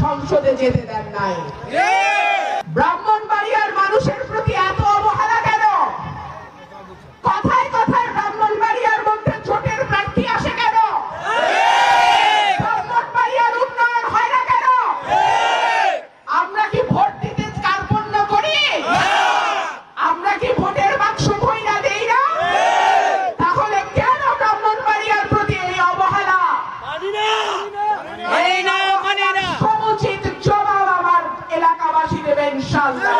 সংসদে যেতে দেন নাই। ব্রাহ্মণবাড়িয়ার মানুষের প্রতি এত অবহেলা কেন? কথায় কথায় ব্রাহ্মণবাড়িয়ার মধ্যে জোটের প্রার্থী আসে কেন? ব্রাহ্মণবাড়িয়ার উন্নয়ন হয় না কেন? আমরা কি ভোট দিতে কার্পণ্য করি? আমরা কি ভোটের বাক্স ভইরা দেই না? তাহলে কেন ব্রাহ্মণবাড়িয়ার প্রতি এই অবহেলা? সমুচিত জবাব আমার এলাকাবাসী দেবে ইনশাআল্লাহ।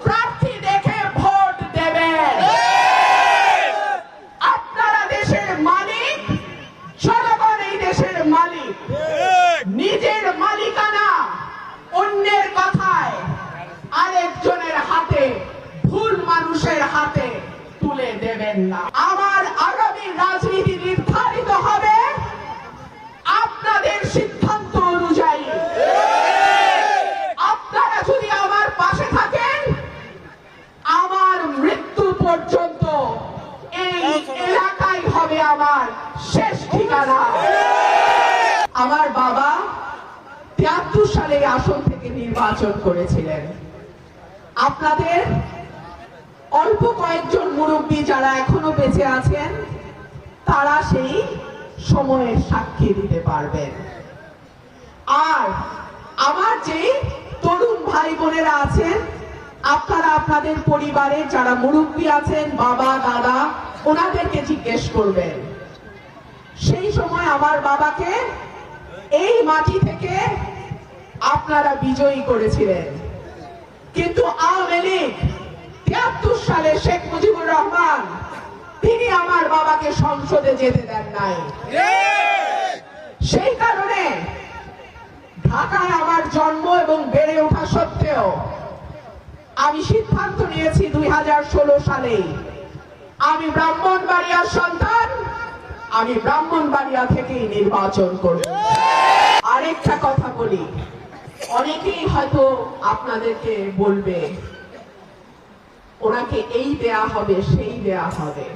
প্রার্থী দেখে ভোট দেবেন। আপনারা দেশের মালিক, জনগণ এই দেশের মালিক। নিজের মালিকানা অন্যের কথায় আরেকজনের হাতে, ভুল মানুষের হাতে তুলে দেবেন না। আমার আগামী রাজনীতি নির্ধারিত হবে আপনাদের সিদ্ধান্ত অনুযায়ী। আপনারা যদি আমার পাশে থাকেন, আমার মৃত্যু পর্যন্ত এই এলাকায় হবে আমার শেষ ঠিকানা। আমার বাবা ৭৩ সালে আসন থেকে নির্বাচন করেছিলেন। আপনাদের অল্প কয়েকজন মুরব্বী যারা এখনো বেঁচে আছেন, তারা সেই সময়ের সাক্ষী দিতে পারবেন। আর আমার যে তরুণ ভাই বোনেরা আছেন, আপনারা আপনাদের পরিবারের যারা মুরব্বী আছেন, বাবা দাদা, ওনাদেরকে জিজ্ঞেস করবেন সেই সময় আমার বাবাকে এই মাটি থেকে আপনারা বিজয়ী করেছিলেন। কিন্তু আওয়ামী লীগ ৭৩ সালে শেখ মুজিবুর রহমান তিনি আমার বাবাকে সংসদে যেতে দেন নাই। সেই কারণে ঢাকায় আমার জন্ম এবং বেড়ে ওঠা সত্ত্বেও আমি সিদ্ধান্ত নিয়েছি ২০১৬ সালে আমি ব্রাহ্মণবাড়িয়ার সন্তান, আমি ব্রাহ্মণবাড়িয়া থেকেই নির্বাচন করব। আরেকটা কথা বলি, অনেকেই হয়তো আপনাদেরকে বলবে ওনাকে এই দেয়া হবে, সেই দেয়া হবে।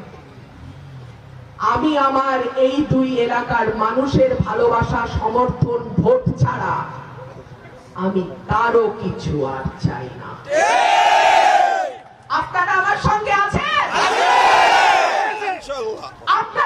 আমি আমার এই দুই এলাকার মানুষের ভালোবাসা, সমর্থন, ভোট ছাড়া আমি কারো কিছু আর চাই না। আপনারা আমার সঙ্গে আছেন? আপনারা